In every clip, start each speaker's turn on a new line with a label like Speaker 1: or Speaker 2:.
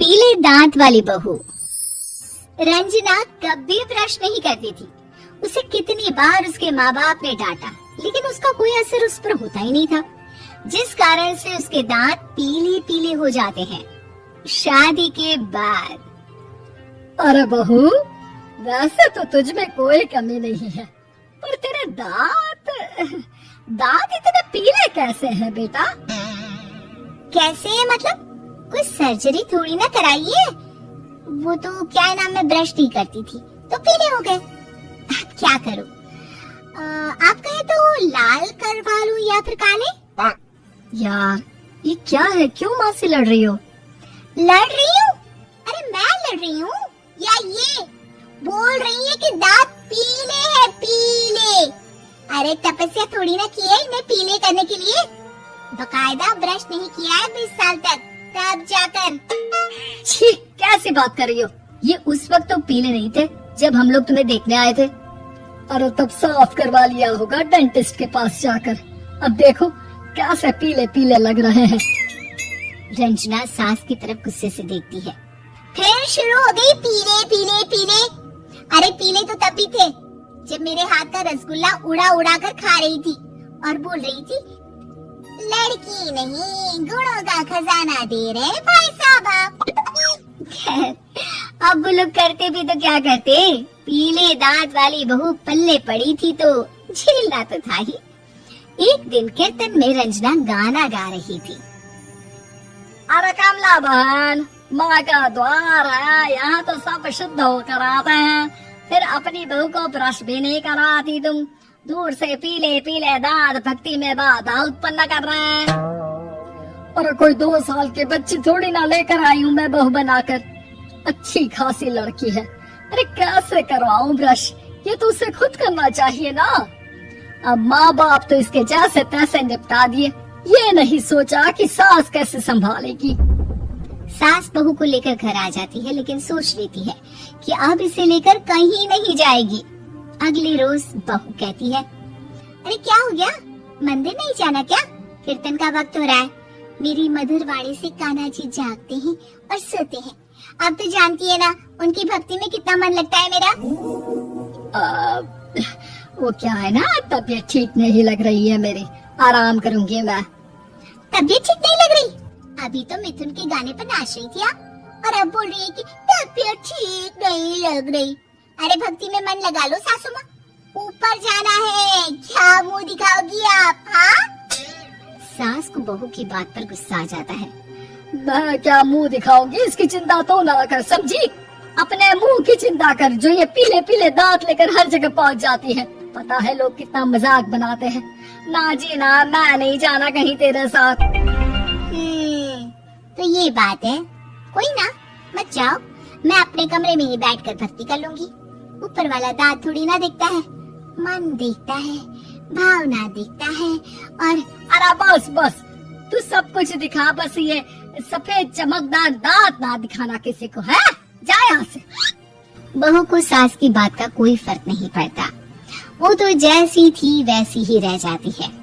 Speaker 1: पीले दांत वाली बहू। रंजना कभी ब्रश नहीं करती थी। उसे कितनी बार उसके माँ बाप ने डांटा, लेकिन उसका कोई असर उस पर होता ही नहीं था, जिस कारण से उसके दांत पीले पीले हो जाते हैं शादी के बाद।
Speaker 2: अरे बहू, वैसे तो तुझ में कोई कमी नहीं है, पर तेरे दांत इतने पीले कैसे हैं बेटा?
Speaker 1: कैसे है मतलब? कोई सर्जरी थोड़ी ना कराई है। वो तो क्या नाम में ब्रश नहीं करती थी तो पीले हो गए। अब क्या करूं? आप कहे तो लाल करवा लूं या फिर काले?
Speaker 2: यार ये क्या है, क्यों माँ से लड़ रही हो?
Speaker 1: लड़ रही हूँ? अरे मैं लड़ रही हूँ या ये बोल रही है कि दांत पीले हैं, पीले। अरे तपस्या थोड़ी ना की है इन्हें पीले करने के लिए। बकायदा ब्रश नहीं किया है 20 साल तक, तब जाकर।
Speaker 2: छी, कैसी बात कर रही हो? ये उस वक्त तो पीले नहीं थे जब हम लोग तुम्हें देखने आए थे। अरे तब साफ करवा लिया होगा डेंटिस्ट के पास जाकर। अब देखो कैसे पीले पीले लग रहे हैं।
Speaker 1: रंजना सास की तरफ गुस्से से देखती है। फिर शुरू हो गई पीले पीले पीले। अरे पीले तो तब भी थे जब मेरे हाथ का रसगुल्ला उड़ा उड़ा कर खा रही थी और बोल रही थी, लड़की नहीं गुणों का खजाना दे रहे भाई साहब आप। खैर अब वो लोग करते भी तो क्या करते, पीले दांत वाली बहू पल्ले पड़ी थी तो झेलना तो था ही। एक दिन कीर्तन में रंजना गाना गा रही थी।
Speaker 2: अरे कमला बहन, माँ का द्वार है, यहाँ तो सब शुद्ध होकर आते हैं, फिर अपनी बहू को ब्रश भी नहीं करवाती तुम। दूर से पीले पीले दांत भक्ति में बाधा उत्पन्न कर रहे हैं। और कोई 2 साल के बच्ची थोड़ी ना लेकर आई हूँ मैं बहू बनाकर। अच्छी खासी लड़की है, अरे कैसे करवाऊं ब्रश? ये तो उसे खुद करना चाहिए ना। अब माँ बाप तो इसके जैसे तैसे निपटा दिए, ये नहीं सोचा कि सास कैसे संभालेगी।
Speaker 1: सास बहू को लेकर घर आ जाती है, लेकिन सोच लेती है कि अब इसे लेकर कहीं नहीं जाएगी। अगले रोज बहू कहती है, अरे क्या हो गया, मंदिर नहीं जाना क्या? कीर्तन का वक्त हो रहा है। मेरी मधुर वाणी से कान्हा जी जागते हैं और सोते हैं। अब तो जानती है ना उनकी भक्ति में कितना मन लगता है मेरा।
Speaker 2: वो क्या है ना, तबीयत ठीक नहीं लग रही है मेरी, आराम करूंगी मैं।
Speaker 1: तबीयत ठीक नहीं लग रही? अभी तो मिथुन के गाने पर नाच रही थी आप, और अब बोल रही है कि तबीयत ठीक नहीं लग रही। अरे भक्ति में मन लगा लो सासू माँ, ऊपर जाना है, क्या मुंह दिखाओगी आप? हाँ? सास को बहू की बात पर गुस्सा आ जाता है।
Speaker 2: मैं क्या मुंह दिखाऊंगी, इसकी चिंता तो ना कर, समझी? अपने मुंह की चिंता कर, जो ये पीले पीले दांत लेकर हर जगह पहुंच जाती है। पता है लोग कितना मजाक बनाते हैं। ना जी ना, मैं नहीं जाना कहीं तेरे साथ।
Speaker 1: तो ये बात है, कोई ना, मत जाओ, मैं अपने कमरे में ही बैठकर भक्ति कर लूंगी। ऊपर वाला दांत थोड़ी ना देखता है, मन देखता है, भावना देखता है। और
Speaker 2: अरे बस बस, तू सब कुछ दिखा, बस ये सफेद चमकदार दांत ना दिखाना किसी को, है? जा यहाँ से।
Speaker 1: बहू को सास की बात का कोई फर्क नहीं पड़ता, वो तो जैसी थी वैसी ही रह जाती है।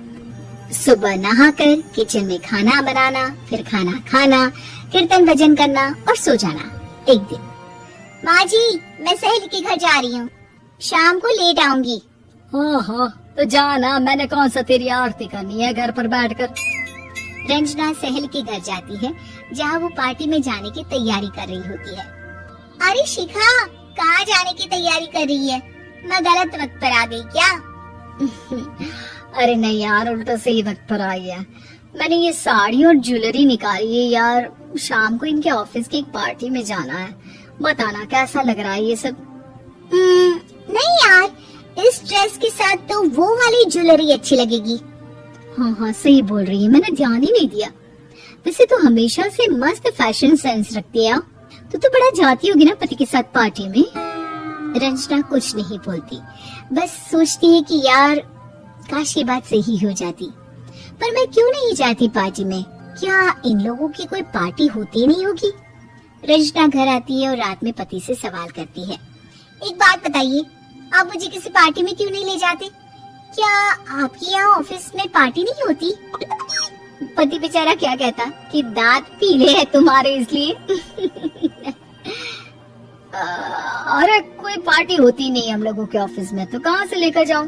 Speaker 1: सुबह नहाकर किचन में खाना बनाना, फिर खाना खाना, कीर्तन भजन करना और सो जाना। एक दिन, माँ जी मैं सहेली के घर जा रही हूँ, शाम को लेट आऊंगी।
Speaker 2: हाँ हाँ तो जाना, मैंने कौन सा तेरी आरती करनी है घर पर बैठकर।
Speaker 1: रंजना सहेली के घर जाती है, जहाँ वो पार्टी में जाने की तैयारी कर रही होती है। अरे शिखा, कहाँ जाने की तैयारी कर रही है? मैं गलत वक्त पर आ गई क्या?
Speaker 2: अरे नहीं यार, उल्टा सही वक्त पर आई है। मैंने ये साड़ी और ज्वेलरी निकाली है यार, शाम को इनके ऑफिस की एक पार्टी में जाना है। बताना कैसा लग रहा है ये सब?
Speaker 1: नहीं यार, इस ड्रेस के साथ तो वो वाली ज्वेलरी अच्छी लगेगी।
Speaker 2: हाँ हाँ सही बोल रही है, मैंने ध्यान ही नहीं दिया। वैसे तो हमेशा से मस्त फैशन सेंस रखती है। तो बड़ा जाती होगी ना पति के साथ पार्टी में।
Speaker 1: रंजना कुछ नहीं बोलती, बस सोचती है कि यार काश ये बात सही हो जाती, पर मैं क्यों नहीं जाती पार्टी में? क्या इन लोगों की कोई पार्टी होती नहीं होगी? रंजना घर आती है और रात में पति से सवाल करती है, एक बात बताइए, आप मुझे किसी पार्टी में क्यों नहीं ले जाते? क्या आपके यहाँ ऑफिस में पार्टी नहीं होती? पति बेचारा क्या कहता कि दांत पीले हैं तुम्हारे इसलिए।
Speaker 2: अरे कोई पार्टी होती नहीं हम लोगों के ऑफिस में, तो कहाँ से लेकर जाऊं?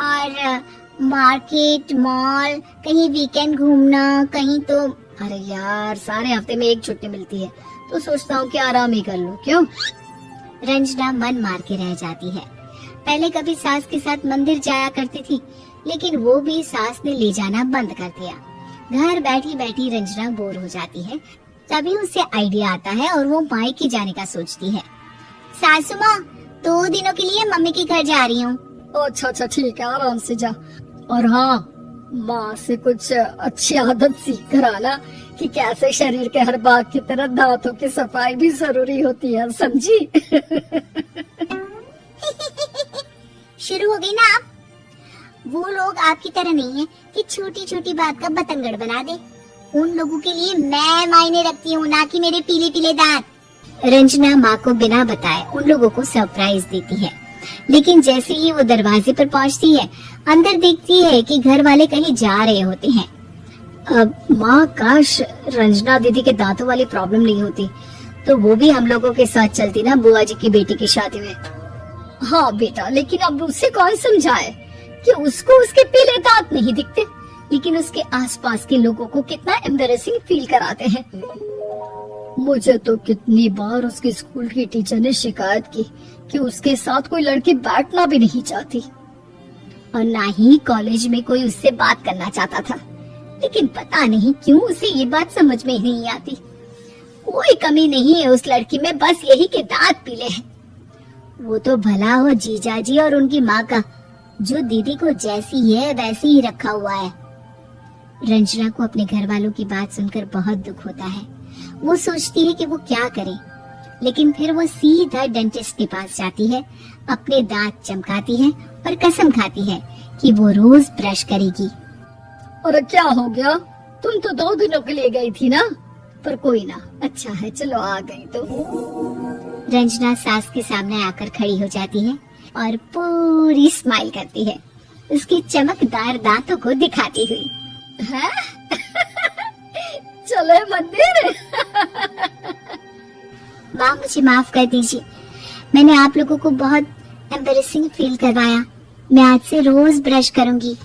Speaker 1: और मार्केट, मॉल, कहीं वीकेंड घूमना, कहीं तो।
Speaker 2: अरे यार, सारे हफ्ते में एक छुट्टी मिलती है, तो सोचता हूँ कि आराम ही कर लूं। क्यों?
Speaker 1: रंजना मन मार के रह जाती है। पहले कभी सास के साथ मंदिर जाया करती थी, लेकिन वो भी सास ने ले जाना बंद कर दिया। घर बैठी बैठी रंजना बोर हो जाती है। तभी उसे आइडिया आता है और वो मायके जाने का सोचती है। सासू माँ, 2 दिनों के लिए मम्मी के घर जा रही हूँ।
Speaker 2: अच्छा ठीक है, आराम से जा। और हाँ, माँ से कुछ अच्छी आदत सीख कर आना कि कैसे शरीर के हर भाग की तरह दांतों की सफाई भी जरूरी होती है, समझी?
Speaker 1: शुरू हो गई ना आप? वो लोग आपकी तरह नहीं है कि छोटी छोटी बात का बतंगड़ बना दे। उन लोगों के लिए मैं मायने रखती हूँ, ना कि मेरे पीले पीले दांत। रंजना माँ को बिना बताए उन लोगों को सरप्राइज देती है, लेकिन जैसे ही वो दरवाजे पर पहुँचती है, अंदर देखती है कि घर वाले कहीं जा रहे होते हैं।
Speaker 2: अब माँ, काश रंजना दीदी के दांतों वाली प्रॉब्लम नहीं होती, तो वो भी हम लोगों के साथ चलती ना बुआ जी की बेटी की शादी में। हाँ बेटा, लेकिन अब उसे कौन समझाए कि उसको उसके पीले दांत नहीं दिखते, लेकिन उसके आसपास के लोगों को कितना एम्बैरेसिंग फील कराते हैं। मुझे तो कितनी बार उसके स्कूल की टीचर ने शिकायत की कि उसके साथ कोई लड़की बैठना भी नहीं चाहती,
Speaker 1: और ना ही कॉलेज में कोई उससे बात करना चाहता था। लेकिन पता नहीं क्यों उसे ये बात समझ में ही नहीं आती। कोई कमी नहीं है उस लड़की में, बस यही कि दांत पीले हैं। वो तो भला हो जीजाजी और उनकी माँ का, जो दीदी को जैसी है वैसी ही रखा हुआ है। रंजना को अपने घर वालों की बात सुनकर बहुत दुख होता है। वो सोचती है कि वो क्या करे, लेकिन फिर वो सीधा डेंटिस्ट के पास जाती है, अपने दांत चमकाती है और कसम खाती है कि वो रोज ब्रश करेगी।
Speaker 2: और क्या हो गया? तुम तो 2 दिनों के लिए गई थी ना? पर कोई ना, अच्छा है, चलो आ गई तो।
Speaker 1: रंजना सास के सामने आकर खड़ी हो जाती है और पूरी स्माइल करती है, उसके चमकदार दांतों को दिखाती हुई।
Speaker 2: है? चले मंदिर।
Speaker 1: माँ, मुझे माफ कर दीजिए, मैंने आप लोगों को बहुत एम्बैरेसिंग फील करवाया। मैं आज से रोज ब्रश करूंगी।